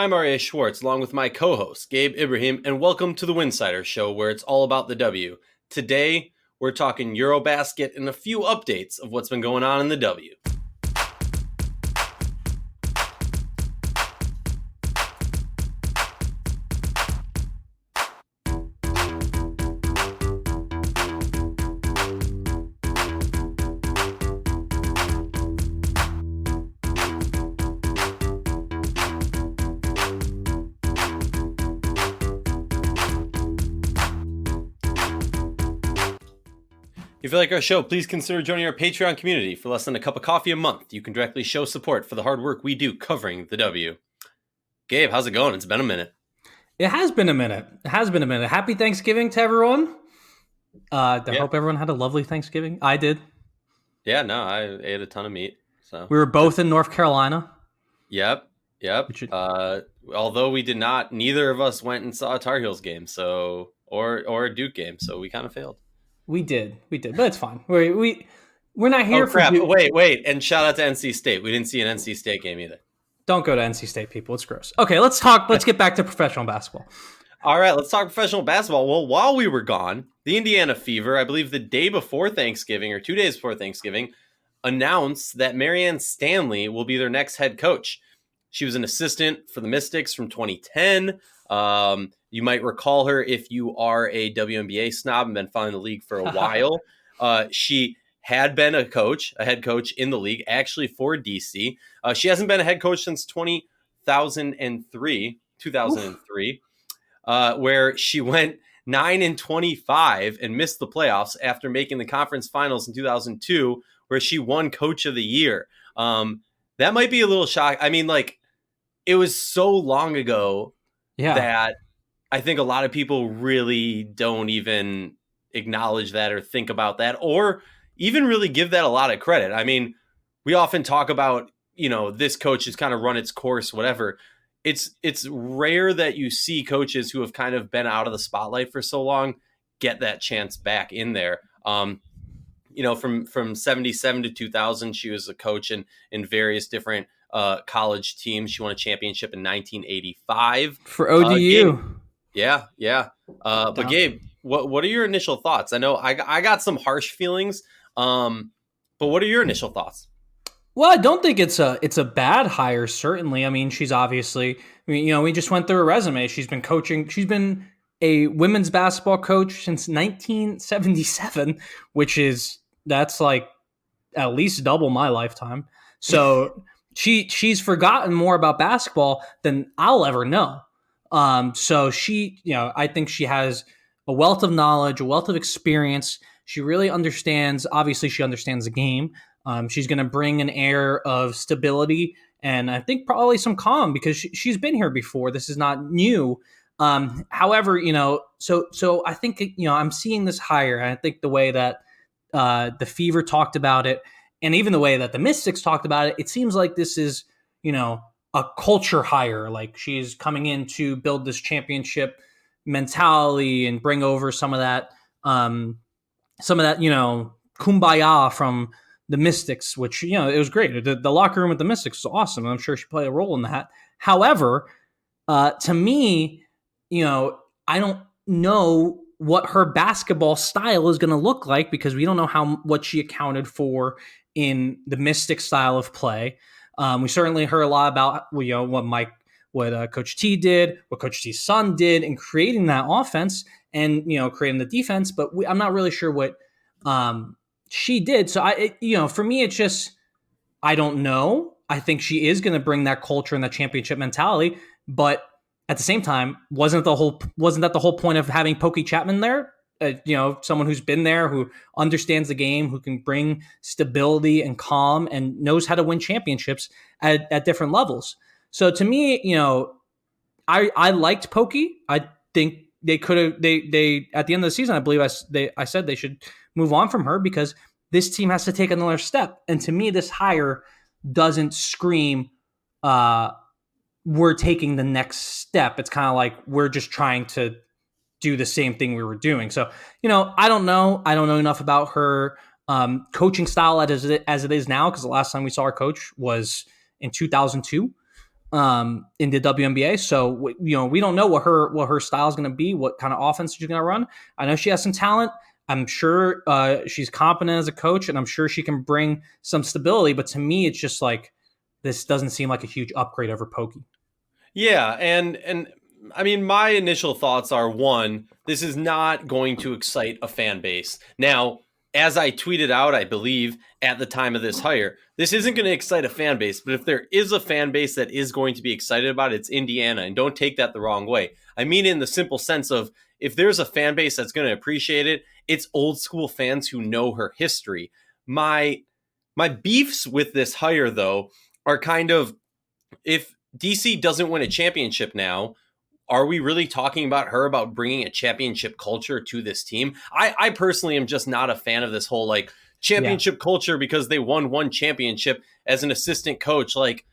I'm Aryeh Schwartz, along with my co-host, Gabe Ibrahim, and welcome to the Winsidr Show, where it's all about the W. Today, we're talking EuroBasket and a few updates of what's been going on in the W. If you like our show, please consider joining our Patreon community. For less than a cup of coffee a month, you can directly show support for the hard work we do covering the W. Gabe, how's it going? It's been a minute. It has been a minute. Happy Thanksgiving to everyone. I hope everyone had a lovely Thanksgiving. I did. Yeah, no, I ate a ton of meat. So we were both in North Carolina. Yep. Although we did not, neither of us went and saw a Tar Heels game, or a Duke game, so we kind of failed. We did, but it's fine. We're not here for crap. Wait, and shout out to NC State. We didn't see an NC State game either. Don't go to NC State, people. It's gross. Okay, let's get back to professional basketball. All right, let's talk professional basketball. Well, while we were gone, the Indiana Fever, I believe the day before Thanksgiving or 2 days before Thanksgiving, announced that Marianne Stanley will be their next head coach. She was an assistant for the Mystics from 2010. You might recall her if you are a WNBA snob and been following the league for a while. She had been a head coach in the league, actually for DC. She hasn't been a head coach since 2003, where she went 9-25 and missed the playoffs after making the conference finals in 2002, where she won Coach of the Year. That might be a little shock. I mean, it was so long ago that I think a lot of people really don't even acknowledge that or think about that or even really give that a lot of credit. I mean, we often talk about, this coach has kind of run its course, whatever. It's rare that you see coaches who have kind of been out of the spotlight for so long get that chance back in there. From 77 to 2000, she was a coach in various different college teams. She won a championship in 1985 for ODU. Yeah. But Gabe, what are your initial thoughts? I know I got some harsh feelings, but what are your initial thoughts? Well, I don't think it's a bad hire. Certainly, I mean, she's obviously. We just went through her resume. She's been coaching. She's been a women's basketball coach since 1977, that's like at least double my lifetime. So she's forgotten more about basketball than I'll ever know. So she, I think she has a wealth of knowledge, a wealth of experience. She really understands, obviously she understands the game. She's going to bring an air of stability and I think probably some calm because she's been here before. This is not new. However, so I think, I'm seeing this hire. And I think the way that the Fever talked about it and even the way that the Mystics talked about it, it seems like this is, a culture hire. Like she's coming in to build this championship mentality and bring over some of that, kumbaya from the Mystics, which, it was great. The locker room with the Mystics was awesome. I'm sure she played a role in that. However, to me, I don't know what her basketball style is going to look like because we don't know what she accounted for in the Mystic style of play. We certainly heard a lot about what Coach T did, what Coach T's son did in creating that offense and creating the defense. But I'm not really sure what she did. So for me, it's just I don't know. I think she is going to bring that culture and that championship mentality, but at the same time, wasn't that the whole point of having Pokey Chapman there? Someone who's been there, who understands the game, who can bring stability and calm and knows how to win championships at different levels. So to me, I liked Pokey. I think they could have, they at the end of the season, I believe I said they should move on from her because this team has to take another step. And to me, this hire doesn't scream, we're taking the next step. It's kind of like we're just trying to do the same thing we were doing. So, I don't know. I don't know enough about her coaching style as it is now because the last time we saw her coach was in 2002. in the WNBA. So we don't know what her style is going to be, what kind of offense she's going to run. I know she has some talent. I'm sure she's competent as a coach, and I'm sure she can bring some stability. But to me, it's just like this doesn't seem like a huge upgrade over Pokey. Yeah, and I mean, my initial thoughts are, one, this is not going to excite a fan base. Now, as I tweeted out, I believe at the time of this hire, this isn't going to excite a fan base, but if there is a fan base that is going to be excited about it, it's Indiana, and don't take that the wrong way. I mean, in the simple sense of, if there's a fan base that's going to appreciate it, it's old school fans who know her history. My beefs with this hire, though, are kind of, if DC doesn't win a championship now, are we really talking about her about bringing a championship culture to this team? I personally am just not a fan of this whole like championship culture because they won one championship as an assistant coach. Like,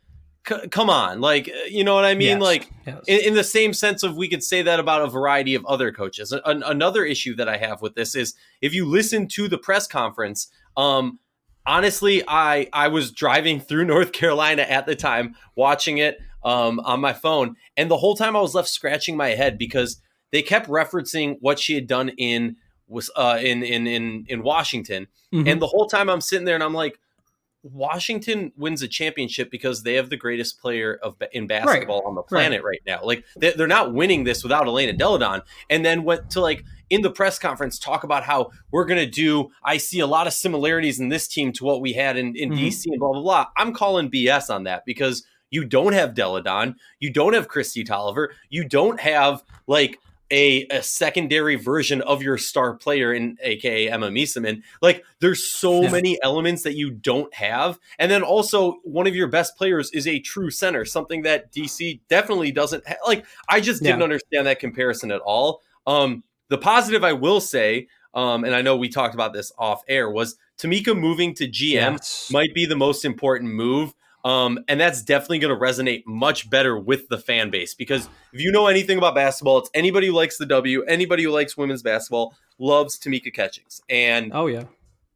come on, like, you know what I mean? Yes. Like, Yes. in the same sense of, we could say that about a variety of other coaches. Another issue that I have with this is, if you listen to the press conference, honestly, I was driving through North Carolina at the time, watching it on my phone, and the whole time I was left scratching my head because they kept referencing what she had done in Washington, and the whole time I'm sitting there and I'm like, Washington wins a championship because they have the greatest player in basketball on the planet right now. Like, they're not winning this without Elena Deladon. And then went to, like, in the press conference, talk about how we're going to do, I see a lot of similarities in this team to what we had in DC and blah, blah, blah. I'm calling BS on that, because you don't have Deladon. You don't have Christy Tolliver. You don't have, like, a secondary version of your star player in aka Emma Mieseman. Like, there's so many elements that you don't have. And then also, one of your best players is a true center, something that DC definitely doesn't have. Like, I just didn't understand that comparison at all. The positive I will say, and I know we talked about this off air, was Tamika moving to GM might be the most important move. And that's definitely going to resonate much better with the fan base, because if you know anything about basketball, it's anybody who likes the W, anybody who likes women's basketball loves Tamika Catchings. And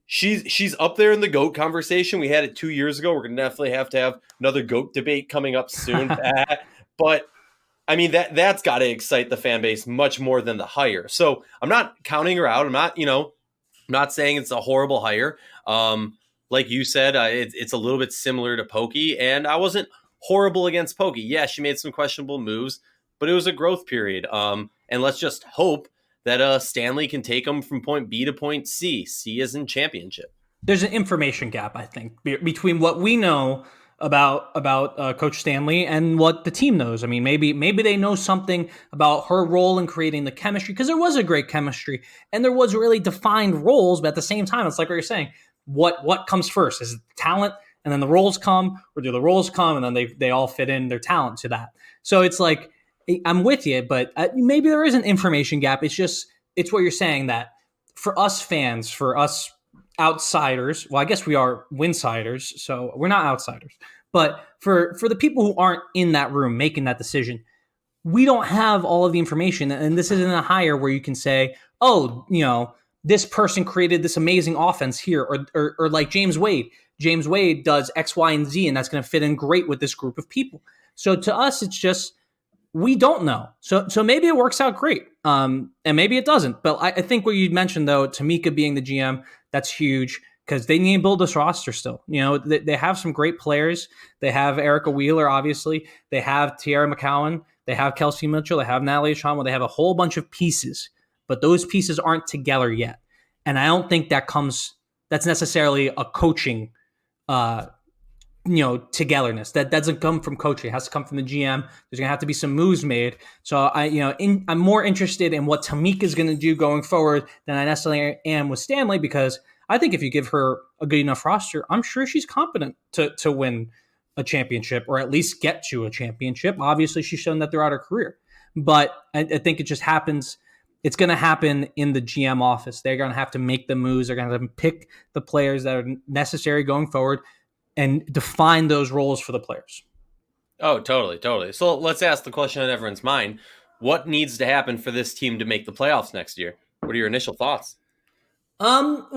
she's up there in the GOAT conversation. We had it 2 years ago. We're going to definitely have to have another GOAT debate coming up soon. But I mean, that's got to excite the fan base much more than the hire. So I'm not counting her out. I'm not saying it's a horrible hire. Like you said, it's a little bit similar to Pokey, and I wasn't horrible against Pokey. Yeah, she made some questionable moves, but it was a growth period. And let's just hope that Stanley can take them from point B to point C. C is in championship. There's an information gap, I think, between what we know about Coach Stanley and what the team knows. I mean, maybe they know something about her role in creating the chemistry, because there was a great chemistry and there was really defined roles, but at the same time, it's like what you're saying. What comes first? Is it talent, and then the roles come, or do the roles come and then they all fit in their talent to that? So it's like, I'm with you, but maybe there is an information gap. It's what you're saying, that for us fans, for us outsiders, well, I guess we are winsiders, so we're not outsiders, but for the people who aren't in that room making that decision, we don't have all of the information, and this isn't a hire where you can say, oh, this person created this amazing offense here, or like James Wade. James Wade does X, Y, and Z, and that's going to fit in great with this group of people. So to us, it's just, we don't know. So maybe it works out great, and maybe it doesn't. But I think what you mentioned, though, Tamika being the GM, that's huge, because they need to build this roster still. They have some great players. They have Erica Wheeler, obviously. They have Tiara McCowan. They have Kelsey Mitchell. They have Natalie Shanwell. They have a whole bunch of pieces, but those pieces aren't together yet. And I don't think that's necessarily a coaching, togetherness. That doesn't come from coaching. It has to come from the GM. There's going to have to be some moves made. So I'm more interested in what Tamika is going to do going forward than I necessarily am with Stanley, because I think if you give her a good enough roster, I'm sure she's competent to win a championship, or at least get to a championship. Obviously, she's shown that throughout her career. But I think it just happens. It's going to happen in the GM office. They're going to have to make the moves. They're going to have to pick the players that are necessary going forward and define those roles for the players. Oh, totally. So let's ask the question on everyone's mind. What needs to happen for this team to make the playoffs next year? What are your initial thoughts? Well,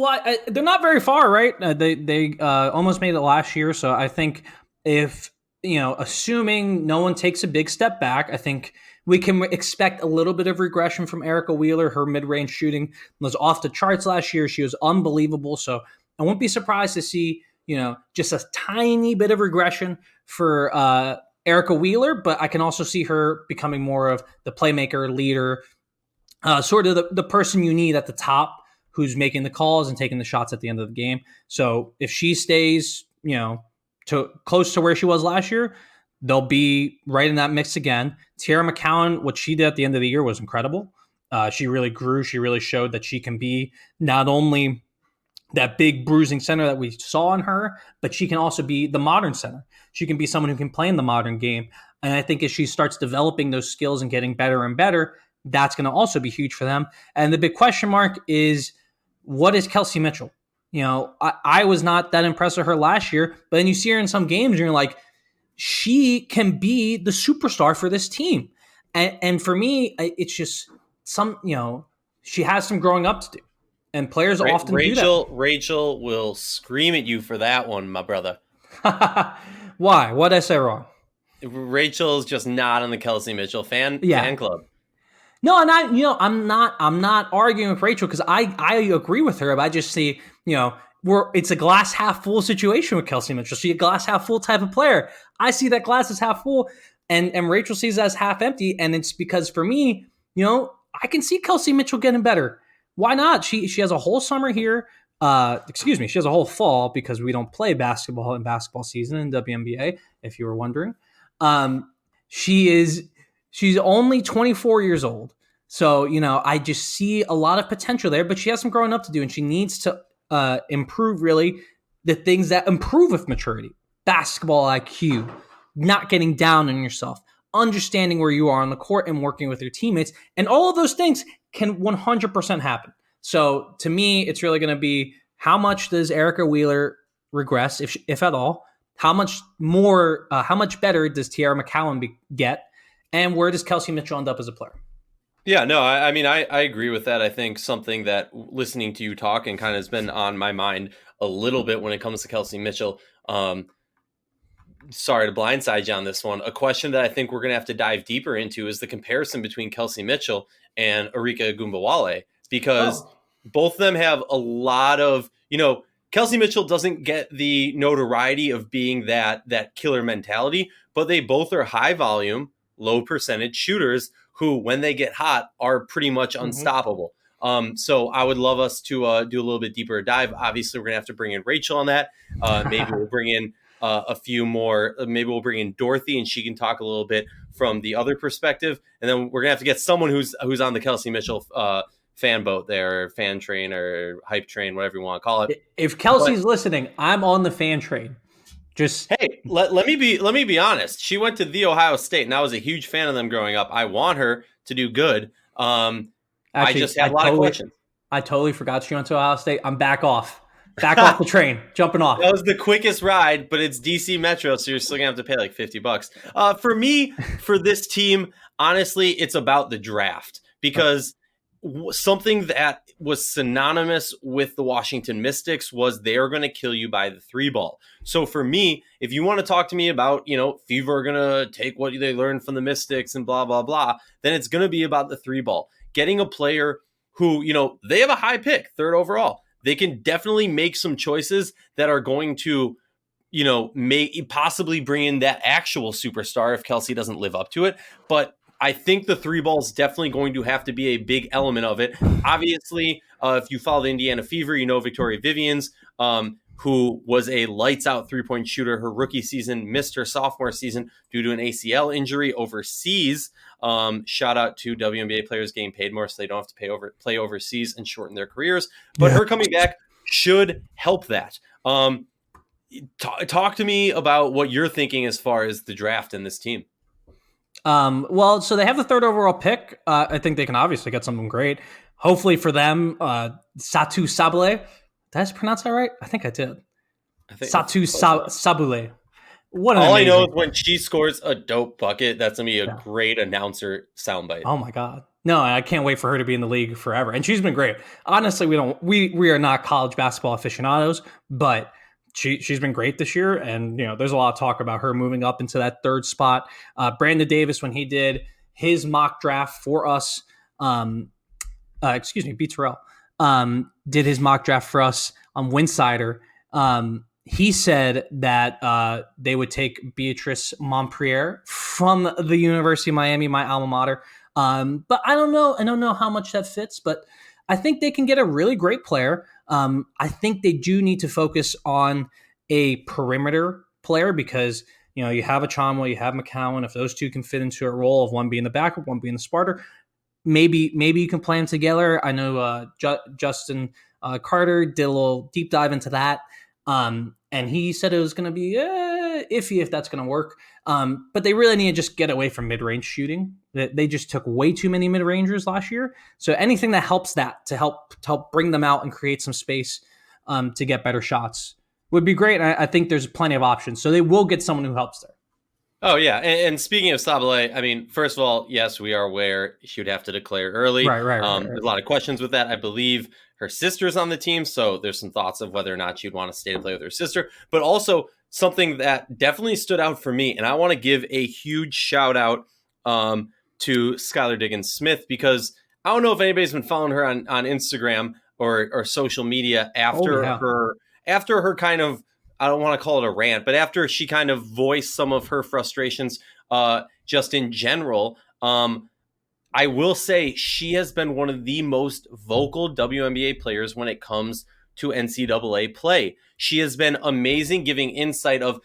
they're not very far, right? They almost made it last year. So I think if assuming no one takes a big step back, I think we can expect a little bit of regression from Erica Wheeler. Her mid-range shooting was off the charts last year. She was unbelievable. So I won't be surprised to see, just a tiny bit of regression for Erica Wheeler, but I can also see her becoming more of the playmaker, leader, sort of the person you need at the top who's making the calls and taking the shots at the end of the game. So if she stays, to close to where she was last year, they'll be right in that mix again. Tiara McCowan, what she did at the end of the year was incredible. She really grew. She really showed that she can be not only that big bruising center that we saw in her, but she can also be the modern center. She can be someone who can play in the modern game. And I think as she starts developing those skills and getting better and better, that's going to also be huge for them. And the big question mark is, what is Kelsey Mitchell? I was not that impressed with her last year, but then you see her in some games and you're like, she can be the superstar for this team. And for me, it's just she has some growing up to do. And players often do that. Rachel will scream at you for that one, my brother. Why? What did I say wrong? Rachel's just not in the Kelsey Mitchell fan club. No, and I'm not arguing with Rachel because I agree with her, but I just see, it's a glass half full situation with Kelsey Mitchell. She's a glass half full type of player. I see that glass is half full, and Rachel sees it as half empty, and it's because for me, I can see Kelsey Mitchell getting better. Why not? She has a whole summer here. She has a whole fall because we don't play basketball in basketball season in WNBA, if you were wondering. She's only 24 years old. So, I just see a lot of potential there, but she has some growing up to do, and she needs to improve really the things that improve with maturity. Basketball IQ, not getting down on yourself, understanding where you are on the court and working with your teammates. And all of those things can 100% happen. So to me, it's really going to be how much does Erica Wheeler regress, if at all? How much better does Tiara McCowan get? And where does Kelsey Mitchell end up as a player? Yeah, no, I mean, I agree with that. I think something that listening to you talk and kind of has been on my mind a little bit when it comes to Kelsey Mitchell. Sorry to blindside you on this one. A question that I think we're going to have to dive deeper into is the comparison between Kelsey Mitchell and Arika Gumbawale, because both of them have a lot of, Kelsey Mitchell doesn't get the notoriety of being that killer mentality, but they both are high volume, low percentage shooters who, when they get hot, are pretty much unstoppable. So I would love us to do a little bit deeper dive. Obviously, we're going to have to bring in Rachel on that. Maybe we'll bring in a few more. Maybe we'll bring in Dorothy, and she can talk a little bit from the other perspective. And then we're going to have to get someone who's on the Kelsey Mitchell fan boat there, or fan train, or hype train, whatever you want to call it. If Kelsey's listening, I'm on the fan train. Hey, let me be honest. She went to The Ohio State, and I was a huge fan of them growing up. I want her to do good. Actually, I just have a lot of questions. I totally forgot she went to Ohio State. I'm back off the train, jumping off. That was the quickest ride, but it's DC Metro, so you're still gonna have to pay like $50. For me, for this team, honestly, it's about the draft, because something that was synonymous with the Washington Mystics was they're going to kill you by the three ball. So for me, if you want to talk to me about, Fever are going to take what they learned from the Mystics and blah, blah, blah, then it's going to be about the three ball. Getting a player who, they have a high pick, third overall. They can definitely make some choices that are going to, may possibly bring in that actual superstar if Kelsey doesn't live up to it. But I think the three ball is definitely going to have to be a big element of it. Obviously, if you follow the Indiana Fever, Victoria Vivians, who was a lights out 3-point shooter her rookie season, missed her sophomore season due to an ACL injury overseas. Shout out to WNBA players getting paid more so they don't have to play overseas and shorten their careers. But her coming back should help that. Talk to me about what you're thinking as far as the draft and this team. So they have the third overall pick. I think they can obviously get something great. Hopefully for them, Satu Sabule. Did I pronounce that right? I think I did. Satu Sabule. All I know is when she scores a dope bucket, that's going to be a great announcer soundbite. Oh my God. No, I can't wait for her to be in the league forever. And she's been great. Honestly, we are not college basketball aficionados, but she's been great this year, and there's a lot of talk about her moving up into that third spot. Brandon Davis, when he did his mock draft for us, B. Terrell, did his mock draft for us on Winsidr. He said that they would take Beatrice Mompriere from the University of Miami, my alma mater. But I don't know. I don't know how much that fits, but I think they can get a really great player. I think they do need to focus on a perimeter player because, you have Achonwa, you have McCowan. If those two can fit into a role of one being the backup, one being the starter, maybe you can play them together. I know Justin Carter did a little deep dive into that. And he said it was going to be iffy if that's going to work. But they really need to just get away from mid-range shooting. They just took way too many mid-rangers last year. So anything that helps that to help bring them out and create some space to get better shots would be great. And I think there's plenty of options. So they will get someone who helps there. Oh, yeah. And speaking of Sabale, I mean, first of all, yes, we are aware she would have to declare early. Right. There's a lot of questions with that. I believe her sister's on the team, so there's some thoughts of whether or not she'd want to stay and play with her sister. But also something that definitely stood out for me, and I want to give a huge shout out to Skylar Diggins-Smith, because I don't know if anybody's been following her on Instagram or social media after her kind of, I don't want to call it a rant, but after she kind of voiced some of her frustrations just in general. I will say she has been one of the most vocal WNBA players when it comes to NCAA play. She has been amazing, giving insight of,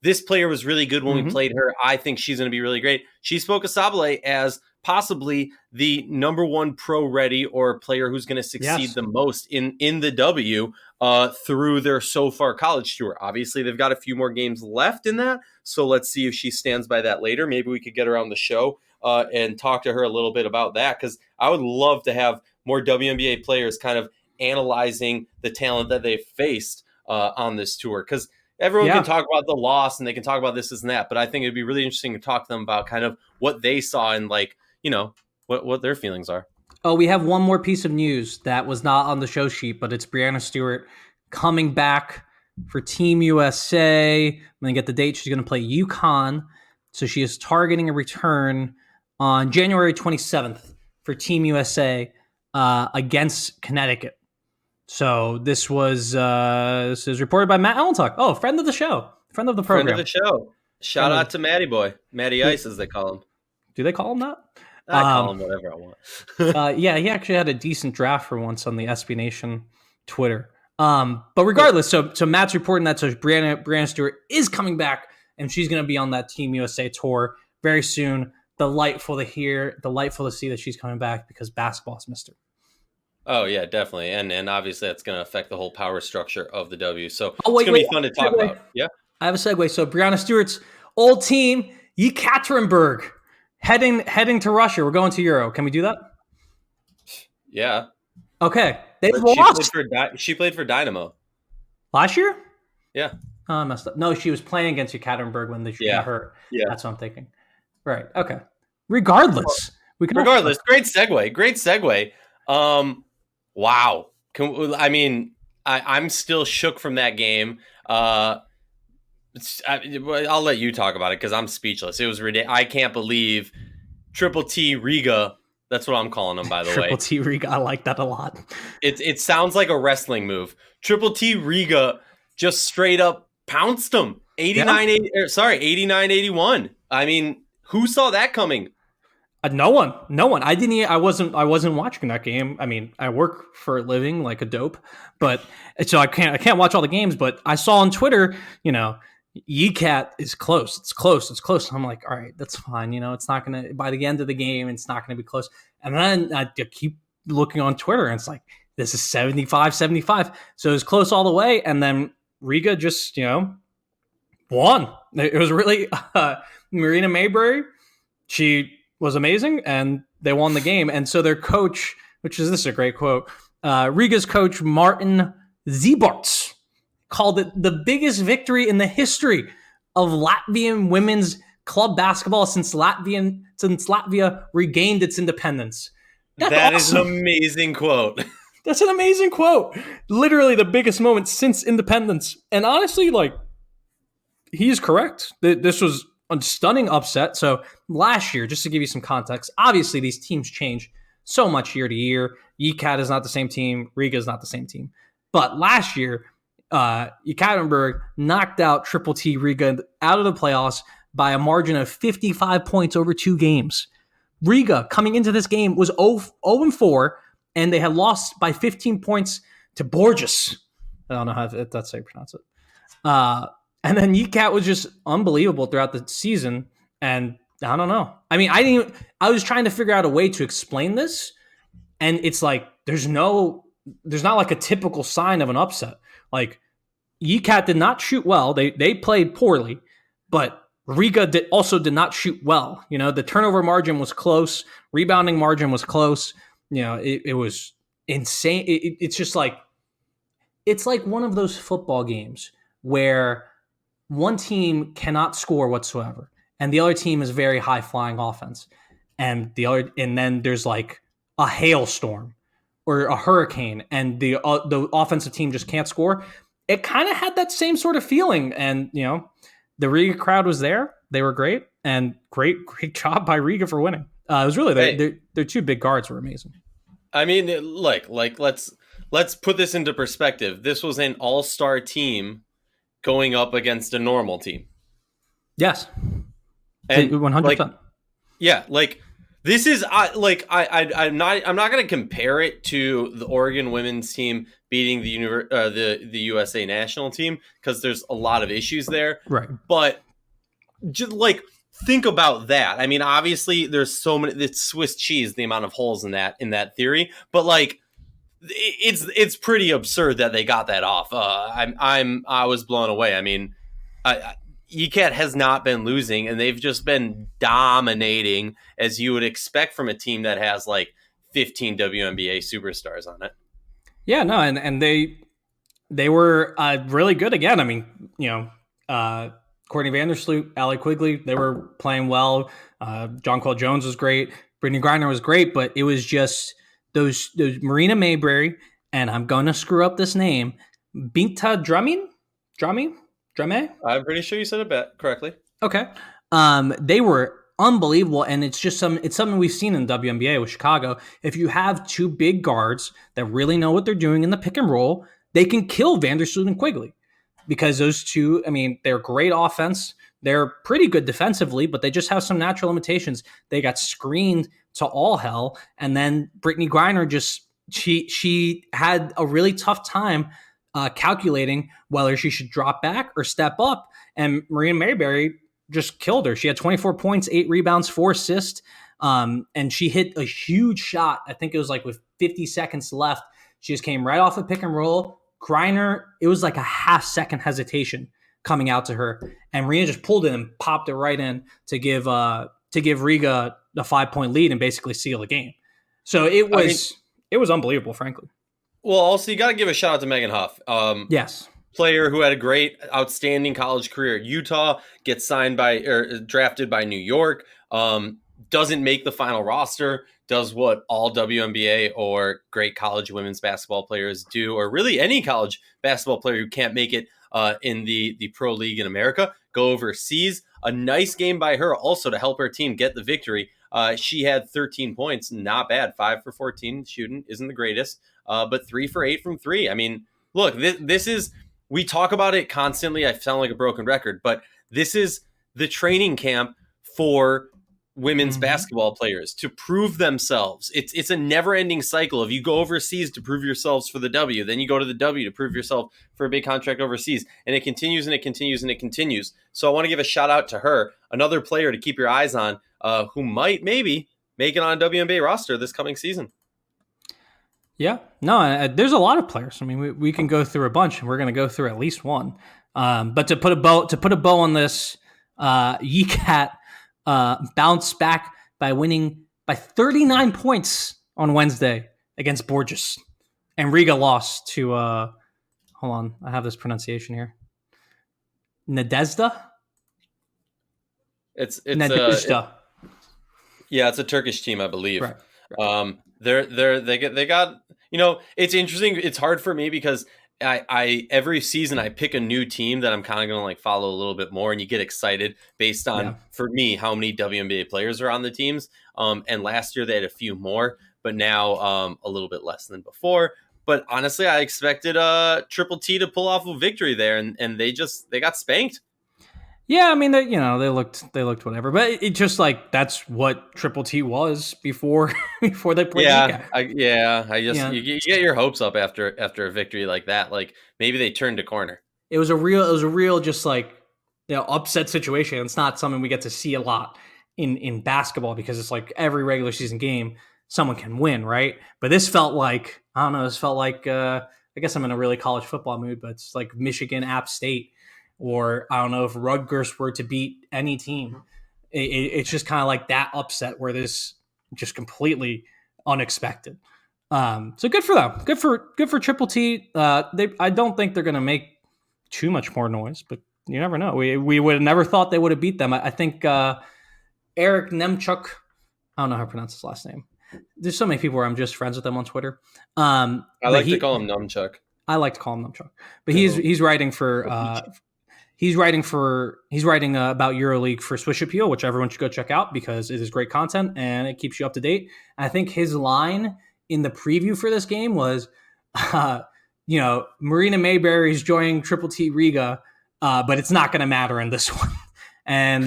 this player was really good when we played her. I think she's going to be really great. She spoke of Sabale as possibly the number one pro ready or player who's going to succeed the most in the W through their so far college tour. Obviously, they've got a few more games left in that. So let's see if she stands by that later. Maybe we could get her on the show and talk to her a little bit about that, because I would love to have more WNBA players kind of analyzing the talent that they've faced on this tour, because everyone can talk about the loss and they can talk about this and that, but I think it'd be really interesting to talk to them about kind of what they saw and what their feelings are. Oh, we have one more piece of news that was not on the show sheet, but it's Breanna Stewart coming back for Team USA. I'm going to get the date. She's going to play UConn. So she is targeting a return on January 27th for Team USA against Connecticut. So this is reported by Matt Allentuck. Oh, friend of the show, friend of the program. Friend of the show. Shout out to Matty Boy. Matty Ice, as they call him. Do they call him that? I call him whatever I want. Yeah, he actually had a decent draft for once on the SB Nation Twitter. But regardless, so Matt's reporting that so Breanna Stewart is coming back, and she's going to be on that Team USA tour very soon. Delightful to hear, delightful to see that she's coming back, because basketball's missed her. Oh, yeah, definitely. And obviously that's going to affect the whole power structure of the W. So it's going to be fun to talk about. Yeah. I have a segue. So Breanna Stewart's old team, Yekaterinburg, heading to Russia. We're going to Euro. Can we do that? Yeah. Okay. They lost. She played for Dynamo. Last year? Yeah. Oh, I messed up. No, she was playing against Yekaterinburg when she got hurt. Yeah. That's what I'm thinking. Right. Okay. Regardless. Great segue. Wow. I'm still shook from that game. I'll let you talk about it because I'm speechless. It was ridiculous. I can't believe Triple T Riga. That's what I'm calling him, by the way. Triple T Riga. I like that a lot. It sounds like a wrestling move. Triple T Riga just straight up pounced him. 89-81. I mean, who saw that coming? No one. I wasn't watching that game. I mean, I work for a living like a dope, but so I can't watch all the games. But I saw on Twitter, Yecat is close. It's close. I'm like, all right, that's fine. It's not gonna, by the end of the game, it's not gonna be close. And then I keep looking on Twitter, and it's like, this is 75-75. So it was close all the way, and then Riga just won. It was really Marina Mayberry. She was amazing, and they won the game. And so their coach, this is a great quote, Riga's coach, Martin Zebarts, called it the biggest victory in the history of Latvian women's club basketball since Latvia regained its independence. That's awesome. Is an amazing quote. That's an amazing quote. Literally the biggest moment since independence. And honestly, like, he's correct. This was a stunning upset. So last year, just to give you some context, obviously these teams change so much year to year. Yekat is not the same team. Riga is not the same team. But last year, Yekaterinburg knocked out Triple T Riga out of the playoffs by a margin of 55 points over 2 games. Riga, coming into this game, was 0-4, and they had lost by 15 points to Borges. I don't know if that's how you pronounce it. And then Yekat was just unbelievable throughout the season, and I don't know. I mean, I was trying to figure out a way to explain this, and it's like there's not like a typical sign of an upset. Like, Yekat did not shoot well. They played poorly, but Riga also did not shoot well. You know, the turnover margin was close. Rebounding margin was close. You know, it was insane. It's just like, it's like one of those football games where one team cannot score whatsoever, and the other team is very high flying offense, and then there's like a hailstorm or a hurricane, and the offensive team just can't score. It kind of had that same sort of feeling, and you know, the Riga crowd was there. They were great, and great job by Riga for winning. It was really their 2 big guards were amazing. I mean, like let's put this into perspective. This was an all-star team going up against a normal team. Yes, and 100%. Like, yeah, like this is I'm not going to compare it to the Oregon women's team beating the USA national team because there's a lot of issues there. Right, but just like think about that. I mean, obviously there's so many. It's Swiss cheese the amount of holes in that theory, but like it's pretty absurd that they got that off. I was blown away. I mean, Yekat has not been losing, and they've just been dominating as you would expect from a team that has like 15 WNBA superstars on it. Yeah, no, and they were really good again. I mean, you know, Courtney Vandersloot, Allie Quigley, they were playing well. Jonquel Jones was great. Brittany Griner was great, but it was just those Marina Mayberry, and I'm going to screw up this name, Binta Drame? I'm pretty sure you said it correctly. Okay. They were unbelievable, and it's something we've seen in the WNBA with Chicago. If you have 2 big guards that really know what they're doing in the pick and roll, they can kill Vandersloot and Quigley. Because those 2, I mean, they're great offense. They're pretty good defensively, but they just have some natural limitations. They got screened to all hell. And then Brittany Griner she had a really tough time calculating whether she should drop back or step up. And Marina Mayberry just killed her. She had 24 points, 8 rebounds, 4 assists. And she hit a huge shot. I think it was like with 50 seconds left. She just came right off a pick and roll. Griner, it was like a half-second hesitation coming out to her, and Marina just pulled it and popped it right in to give Riga the 5-point lead and basically seal the game. So it was unbelievable, frankly. Well, also you got to give a shout out to Megan Huff. Yes, player who had a great, outstanding college career at Utah, gets drafted by New York, doesn't make the final roster, does what all WNBA or great college women's basketball players do, or really any college basketball player who can't make it in the pro league in America, go overseas. A nice game by her also to help her team get the victory. She had 13 points, not bad. 5 for 14 shooting, isn't the greatest, but 3 for 8 from 3. I mean, look, this is, we talk about it constantly. I sound like a broken record, but this is the training camp for women's basketball players to prove themselves. It's a never-ending cycle. If you go overseas to prove yourselves for the W, then you go to the W to prove yourself for a big contract overseas, and it continues and it continues and it continues. So I want to give a shout out to her, another player to keep your eyes on, who might maybe make it on a WNBA roster this coming season. Yeah, no, there's a lot of players. I mean, we can go through a bunch, and we're going to go through at least one. But to put a bow on this, Yekat bounced back by winning by 39 points on Wednesday against Borges. And Riga lost to, hold on, I have this pronunciation here. Nadezhda? It's Nadezhda. Yeah, it's a Turkish team, I believe. Right. They got It's interesting. It's hard for me because I every season I pick a new team that I'm kind of going to like follow a little bit more, and you get excited based Yeah. on, for me, how many WNBA players are on the teams. And last year they had a few more, but now a little bit less than before. But honestly, I expected Triple T to pull off a victory there, and they got spanked. Yeah, I mean, they looked whatever, but it just like that's what Triple T was before before they played Yeah, Nika. I just Yeah, you get your hopes up after a victory like that. Like maybe they turned a corner. it was a real just like upset situation. It's not something we get to see a lot in basketball because it's like every regular season game someone can win, right? But this felt like I don't know. This felt like I guess I'm in a really college football mood, but it's like Michigan App State, or I don't know if Rutgers were to beat any team. It's just kind of like that upset where this just completely unexpected. So good for them. Good for Triple T. I don't think they're going to make too much more noise, but you never know. We would have never thought they would have beat them. I think Eric Nemchuk. I don't know how to pronounce his last name. There's so many people where I'm just friends with them on Twitter. I like to call him Numchuck. I like to call him Numchuck, but he's writing for he's writing about EuroLeague for Swish Appeal, which everyone should go check out because it is great content and it keeps you up to date. I think his line in the preview for this game was, Marina Mayberry's joining Triple T Riga, but it's not going to matter in this one. And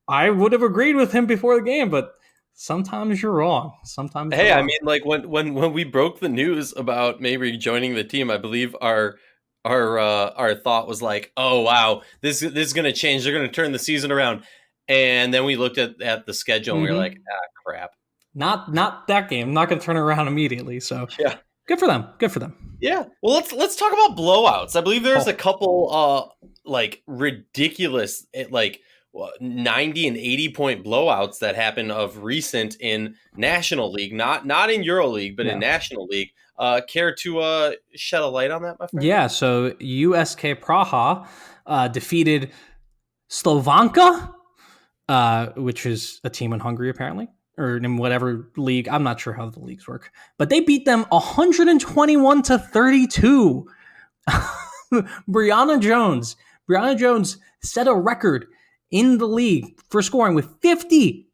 I would have agreed with him before the game, but sometimes you're wrong. Sometimes. Hey, I mean, like when we broke the news about Mayberry joining the team, I believe our thought was like, oh wow, this is going to change. They're going to turn the season around. And then we looked at the schedule and we were like, crap. Not that game. Not going to turn it around immediately. So yeah, good for them. Good for them. Yeah. Well, let's talk about blowouts. I believe there's a couple like ridiculous 90 and 80 point blowouts that happen of recent in National League, not in EuroLeague, but in National League. Care to shed a light on that, my friend? Yeah. So USK Praha defeated Slovanka, which is a team in Hungary, apparently, or in whatever league. I'm not sure how the leagues work, but they beat them 121-32. Brianna Jones set a record in the league for scoring with 50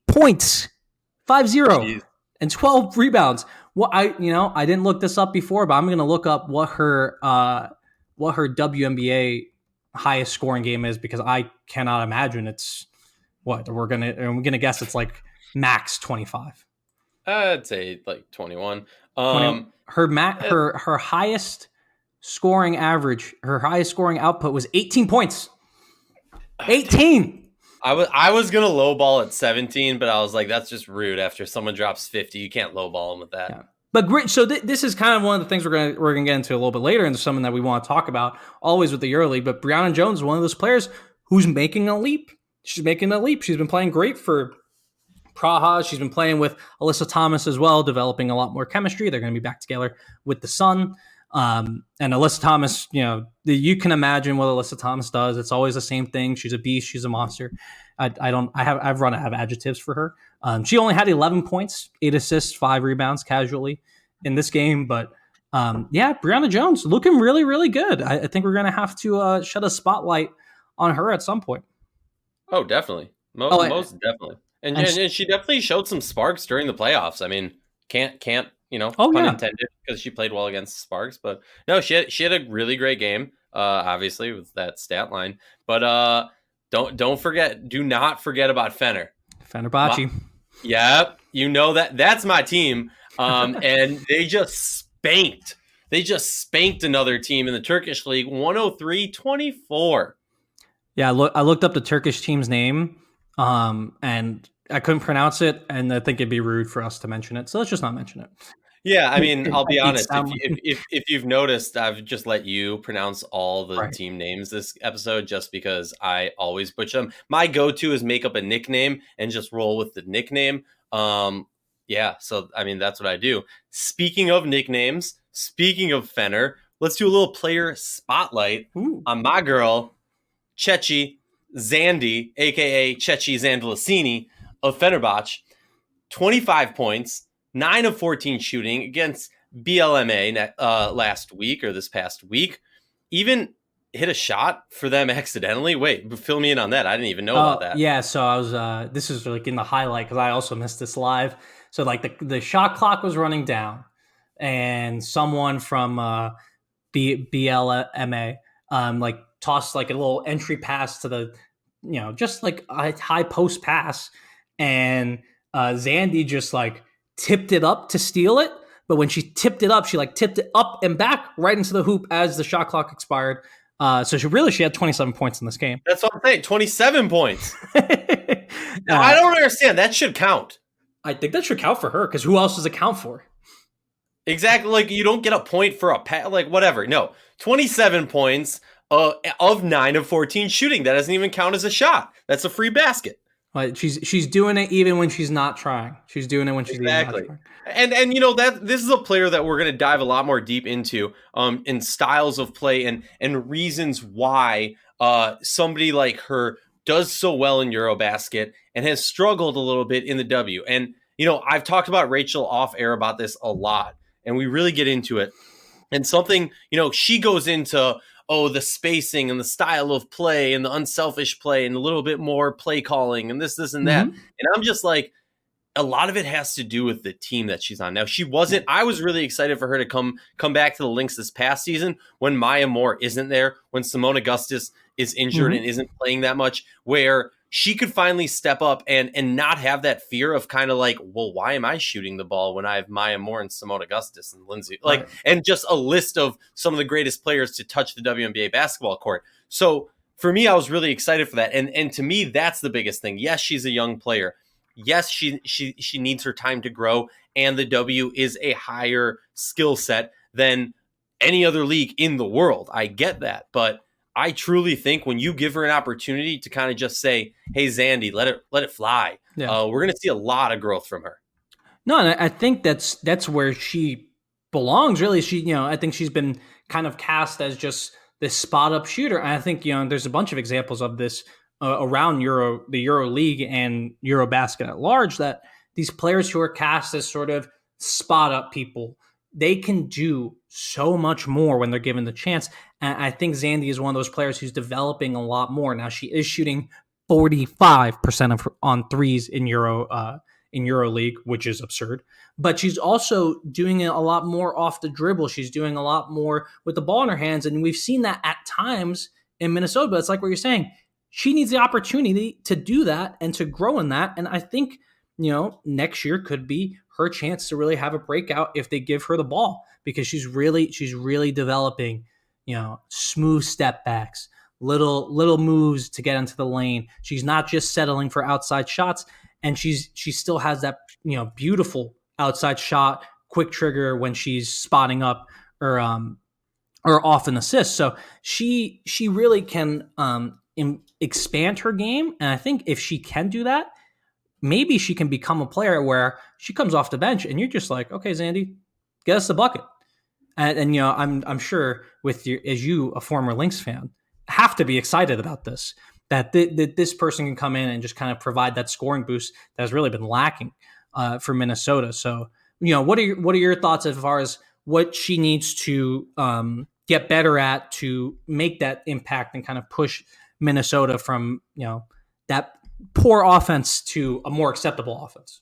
points, 50, and 12 rebounds. Well, I didn't look this up before, but I'm going to look up what her WNBA highest scoring game is because I cannot imagine it's what we're gonna guess it's like max 25. I'd say like 21. Her highest scoring average, her highest scoring output was 18 points. 18. I was gonna lowball at 17, but I was like, that's just rude. After someone drops 50, you can't lowball them with that. Yeah. But great. So this is kind of one of the things we're gonna get into a little bit later, and something that we want to talk about always with the EuroLeague. But Brianna Jones is one of those players who's making a leap. She's making a leap. She's been playing great for Praha. She's been playing with Alyssa Thomas as well, developing a lot more chemistry. They're going to be back together with the Sun. And Alyssa Thomas, you can imagine what Alyssa Thomas does. It's always the same thing. She's a beast. She's a monster. I've run out of adjectives for her. She only had 11 points, 8 assists, 5 rebounds casually in this game. But Brianna Jones looking really, really good. I think we're going to have to shed a spotlight on her at some point. Oh, definitely. Most definitely. And she definitely showed some sparks during the playoffs. I mean, can't pun intended, because she played well against Sparks. But no, she had a really great game, obviously, with that stat line. But do not forget about Fener. Fenerbahce. Yep, that's my team. And they just spanked another team in the Turkish league, 103-24. Yeah, I looked up the Turkish team's name, and I couldn't pronounce it, and I think it'd be rude for us to mention it, so let's just not mention it. Yeah, I mean, I'll be honest. If you've noticed, I've just let you pronounce all the team names this episode just because I always butcher them. My go-to is make up a nickname and just roll with the nickname. So I mean, that's what I do. Speaking of nicknames, speaking of Fener, let's do a little player spotlight on my girl, Chechi Zandi, a.k.a. Chechi Zandalasini of Fenerbahce. 25 points, 9 of 14 shooting against BLMA last week or this past week. Even hit a shot for them accidentally. Wait, fill me in on that. I didn't even know about that. Yeah, so I was this is like in the highlight because I also missed this live. So like the shot clock was running down, and someone from BLMA like tossed like a little entry pass to the, just like a high post pass, and Zandy just like tipped it up to steal it. But when she tipped it up, she like tipped it up and back right into the hoop as the shot clock expired. So she had 27 points in this game. That's what I'm saying. 27 points. I don't understand. That should count. I think that should count for her because who else does it count for? Exactly. Like you don't get a point for a pass, like whatever. No, 27 points of 9 of 14 shooting. That doesn't even count as a shot. That's a free basket. She's doing it even when she's not trying. She's doing it when she's not trying. And that this is a player that we're going to dive a lot more deep into in styles of play and reasons why somebody like her does so well in EuroBasket and has struggled a little bit in the W. And I've talked about Rachel off air about this a lot, and we really get into it. And something she goes into the spacing and the style of play and the unselfish play and a little bit more play calling and this and that. And I'm just like, a lot of it has to do with the team that she's on. Now, I was really excited for her to come back to the Lynx this past season when Maya Moore isn't there, when Simone Augustus is injured and isn't playing that much, where she could finally step up and not have that fear of kind of like, well, why am I shooting the ball when I have Maya Moore and Simone Augustus and Lindsay? And just a list of some of the greatest players to touch the WNBA basketball court. So for me, I was really excited for that. And to me, that's the biggest thing. Yes, she's a young player. Yes, she needs her time to grow. And the W is a higher skill set than any other league in the world. I get that. But I truly think when you give her an opportunity to kind of just say, hey, Zandy, let it fly. Yeah. We're going to see a lot of growth from her. No, and I think that's where she belongs, really. I think she's been kind of cast as just this spot up shooter. And I think, there's a bunch of examples of this around the Euro League and EuroBasket at large, that these players who are cast as sort of spot up people, they can do so much more when they're given the chance. And I think Zandy is one of those players who's developing a lot more. Now, she is shooting 45% on threes in EuroLeague, which is absurd. But she's also doing it a lot more off the dribble. She's doing a lot more with the ball in her hands. And we've seen that at times in Minnesota. But it's like what you're saying. She needs the opportunity to do that and to grow in that. And I think, next year could be her chance to really have a breakout if they give her the ball, because she's really developing, smooth step backs, little moves to get into the lane. She's not just settling for outside shots, and she still has that, beautiful outside shot, quick trigger when she's spotting up or off an assist. So she really can expand her game. And I think if she can do that, maybe she can become a player where she comes off the bench and you're just like, okay, Zandy, get us the bucket. And I'm sure with you, as you, a former Lynx fan, have to be excited about this, that this person can come in and just kind of provide that scoring boost that has really been lacking for Minnesota. So, what are your thoughts as far as what she needs to get better at to make that impact and kind of push Minnesota from, that poor offense to a more acceptable offense?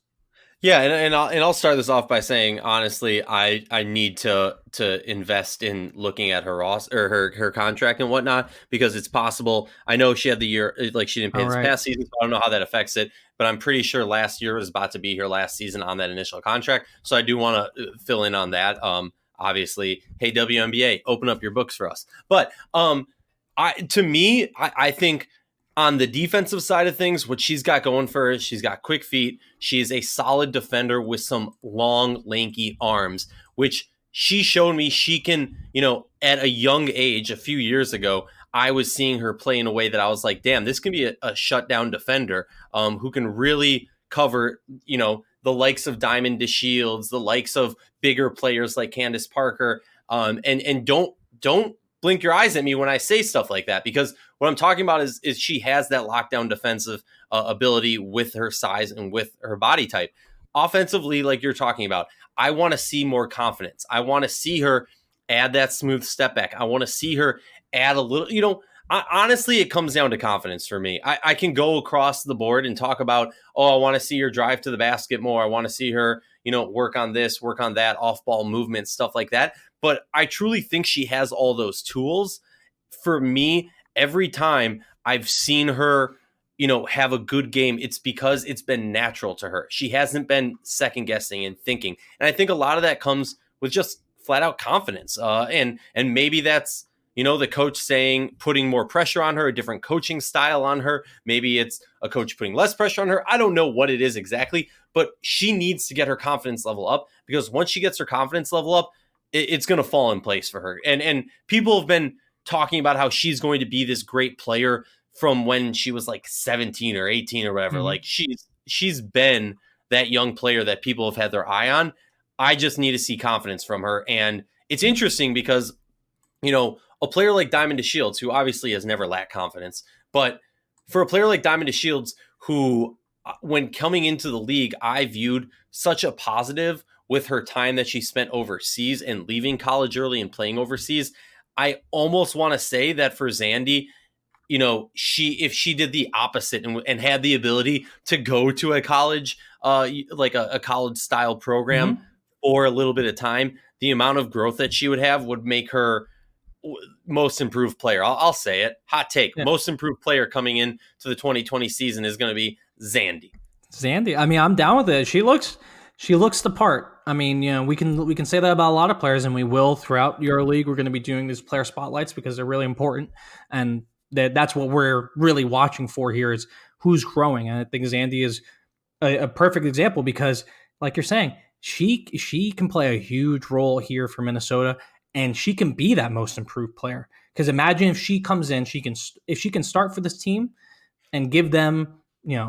Yeah, and I'll start this off by saying, honestly, I need to invest in looking at her her contract and whatnot, because it's possible. I know she had the year, like she didn't pay this past season, so I don't know how that affects it. But I'm pretty sure last year was about to be her last season on that initial contract. So I do want to fill in on that. Obviously, hey, WNBA, open up your books for us. But I think on the defensive side of things, what she's got going for her, she's got quick feet. She is a solid defender with some long, lanky arms, which she showed me she can, at a young age, a few years ago, I was seeing her play in a way that I was like, damn, this can be a shutdown defender who can really cover, the likes of Diamond DeShields, the likes of bigger players like Candace Parker. And don't blink your eyes at me when I say stuff like that, because what I'm talking about is she has that lockdown defensive ability with her size and with her body type. offensively, like you're talking about, I want to see more confidence. I want to see her add that smooth step back. I want to see her add a little, honestly, it comes down to confidence for me. I can go across the board and talk about, I want to see her drive to the basket more. I want to see her, work on this, work on that, off ball movement, stuff like that. But I truly think she has all those tools. For me, every time I've seen her, have a good game, it's because it's been natural to her. She hasn't been second guessing and thinking. And I think a lot of that comes with just flat out confidence. And maybe that's, the coach saying, putting more pressure on her, a different coaching style on her. Maybe it's a coach putting less pressure on her. I don't know what it is exactly, but she needs to get her confidence level up, because once she gets her confidence level up, it's going to fall in place for her. And people have been talking about how she's going to be this great player from when she was like 17 or 18 or whatever. Mm-hmm. Like she's been that young player that people have had their eye on. I just need to see confidence from her. And it's interesting because, a player like Diamond DeShields, who obviously has never lacked confidence, but for a player like Diamond DeShields, who when coming into the league, I viewed such a positive with her time that she spent overseas and leaving college early and playing overseas, I almost want to say that for Zandy, if she did the opposite and had the ability to go to a college, like a college style program for a little bit of time, the amount of growth that she would have would make her most improved player. I'll say it. Hot take. Yeah. Most improved player coming in to the 2020 season is going to be Zandy. I mean, I'm down with it. She looks the part. I mean, we can say that about a lot of players, and we will throughout EuroLeague. We're going to be doing these player spotlights because they're really important, and that's what we're really watching for here is who's growing. And I think Zandy is a perfect example because, like you're saying, she can play a huge role here for Minnesota, and she can be that most improved player. Because imagine if she comes in, if she can start for this team and give them,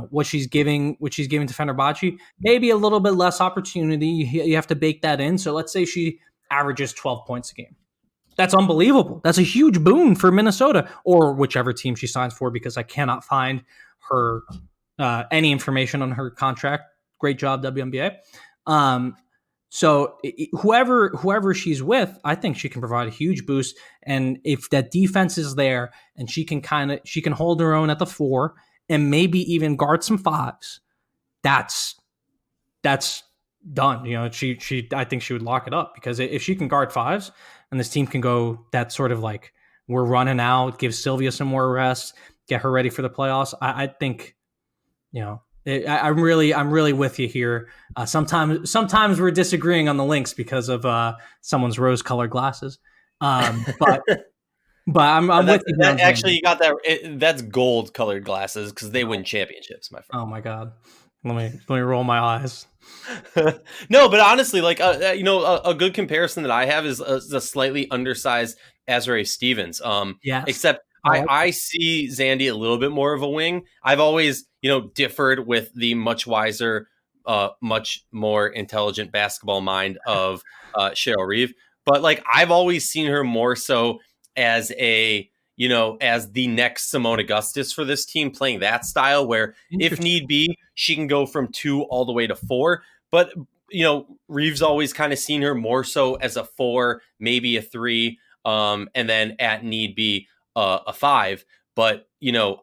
what she's giving to Fenerbahce, maybe a little bit less opportunity. You have to bake that in. So let's say she averages 12 points a game. That's unbelievable. That's a huge boon for Minnesota or whichever team she signs for, because I cannot find her any information on her contract. Great job, WNBA. So whoever she's with, I think she can provide a huge boost. And if that defense is there and she can hold her own at the 4 and maybe even guard some 5s, that's done. I think she would lock it up, because if she can guard 5s and this team can go that sort of like, we're running out, give Sylvia some more rest, get her ready for the playoffs. I think, I'm really with you here. Sometimes we're disagreeing on the links because of someone's rose-colored glasses. But I'm with you. Actually, you got that. That's gold-colored glasses because they win championships, my friend. Oh my God, let me roll my eyes. No, but honestly, like a good comparison that I have is a slightly undersized Aryeh Stevens. Yes. Except I see Zandy a little bit more of a wing. I've always differed with the much wiser, much more intelligent basketball mind of Cheryl Reeve. But like I've always seen her more so as as the next Simone Augustus for this team, playing that style where if need be, she can go from 2 all the way to 4. But, Reeves always kind of seen her more so as a 4, maybe a 3, and then at need be a 5. But,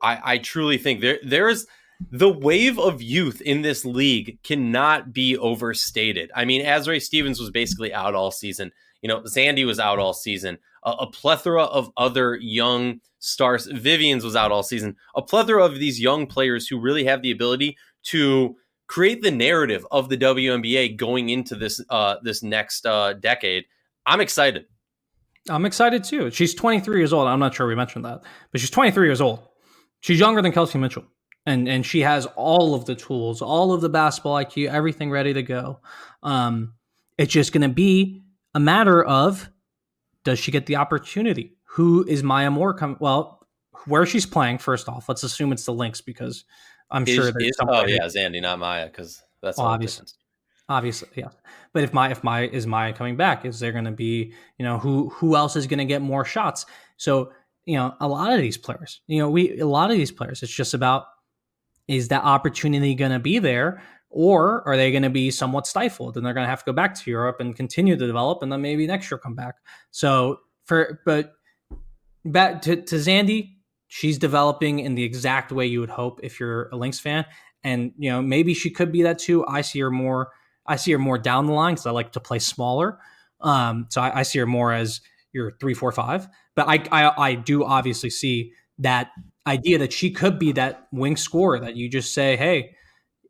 I truly think there's the wave of youth in this league cannot be overstated. I mean, Aryeh Stevens was basically out all season. Zandy was out all season. A plethora of other young stars. Vivian's was out all season. A plethora of these young players who really have the ability to create the narrative of the WNBA going into this next decade. I'm excited. I'm excited too. She's 23 years old. I'm not sure we mentioned that, but she's 23 years old. She's younger than Kelsey Mitchell. And she has all of the tools, all of the basketball IQ, everything ready to go. It's just going to be a matter of, does she get the opportunity? Who is Maya Moore coming? Well, where she's playing, first off, let's assume it's the Lynx, because I'm sure there's somebody. Oh yeah, Zandy, not Maya, because that's all obviously, yeah. But if Maya coming back, is there going to be, who else is going to get more shots? So, a lot of these players, it's just about, is that opportunity going to be there, Or are they going to be somewhat stifled and they're going to have to go back to Europe and continue to develop and then maybe next year come back? So but back to Zandy, she's developing in the exact way you would hope if you're a Lynx fan. And, maybe she could be that too. I see her more down the line because I like to play smaller. So I see her more as your 3, 4, 5. But I do obviously see that idea that she could be that wing scorer that you just say, hey,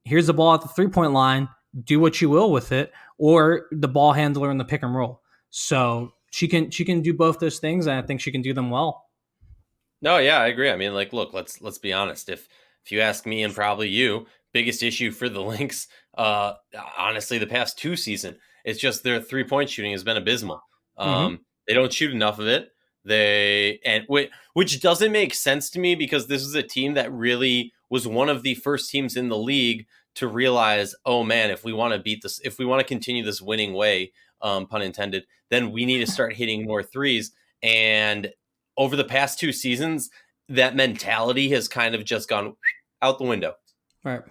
here's the ball at the 3-point line, do what you will with it, or the ball handler in the pick and roll. So she can do both those things, and I think she can do them well. No, yeah, I agree. I mean, like, look, let's be honest. If you ask me and probably you, biggest issue for the Lynx, honestly, the past 2 seasons, it's just their 3-point shooting has been abysmal. They don't shoot enough of it. Which doesn't make sense to me because this is a team that really was one of the first teams in the league to realize, oh man, if we want to beat this, if we want to continue this winning way, pun intended, then we need to start hitting more threes. And over the past 2 seasons, that mentality has kind of just gone out the window. Right.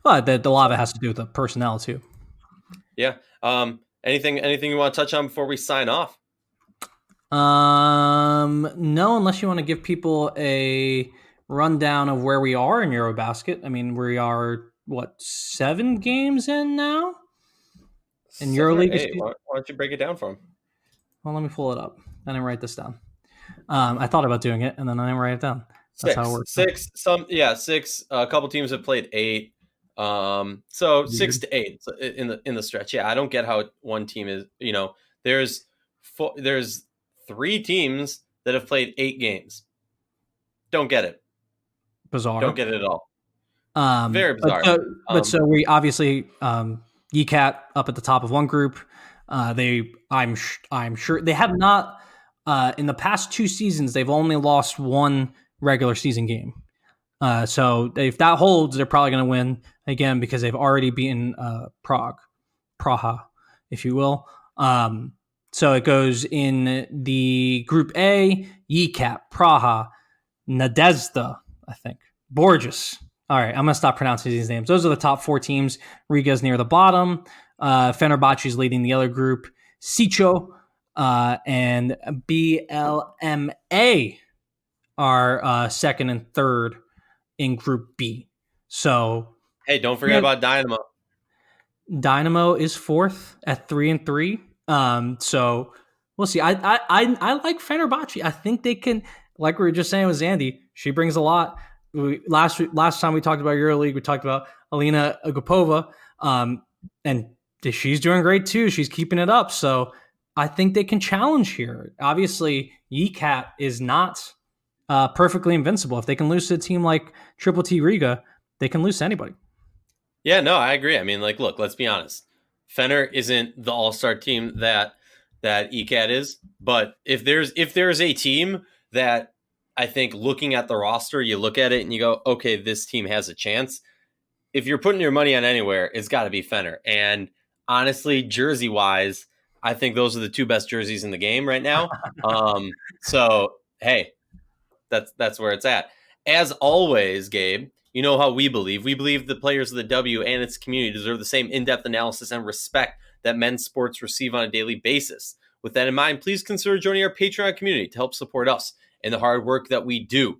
Well, a lot of it has to do with the personnel too. Yeah. Anything you want to touch on before we sign off? No, unless you want to give people a rundown of where we are in EuroBasket. I mean, we are 7 games in now? In EuroLeague? Why don't you break it down for them? Well, let me pull it up. I didn't write this down. I thought about doing it, and then I didn't write it down. That's how it works. 6. 6. A couple teams have played 8. So 6 to 8 in the stretch. Yeah, I don't get how one team is. There's 3 teams that have played 8 games. Don't get it. Bizarre. Don't get it at all. Very bizarre. So we obviously ECAT up at the top of one group. I'm sure they have not in the past 2 seasons. They've only lost 1 regular season game. So if that holds, they're probably going to win again because they've already beaten Praha, if you will. So it goes in the Group A: ECAT, Praha, Nadezhda, I think, Borges. All right, I'm going to stop pronouncing these names. Those are the top 4 teams. Riga's near the bottom. Fenerbahce is leading the other group. Sicho and BLMA are second and third in Group B. So, hey, don't forget about Dynamo. Dynamo is 4th at 3-3. So we'll see. I like Fenerbahce. I think they can, like we were just saying with Zandy, she brings a lot. Last time we talked about EuroLeague, we talked about Alina Agapova, and she's doing great too. She's keeping it up. So I think they can challenge here. Obviously, ECAT is not perfectly invincible. If they can lose to a team like Triple T Riga, they can lose to anybody. Yeah, no, I agree. I mean, like, look, let's be honest. Fener isn't the all-star team that ECAT is, but if there's a team that I think looking at the roster, you look at it and you go, okay, this team has a chance. If you're putting your money on anywhere, it's got to be Fener. And honestly, jersey-wise, I think those are the 2 best jerseys in the game right now. So, hey, that's where it's at. As always, Gabe, you know how we believe. We believe the players of the W and its community deserve the same in-depth analysis and respect that men's sports receive on a daily basis. With that in mind, please consider joining our Patreon community to help support us in the hard work that we do.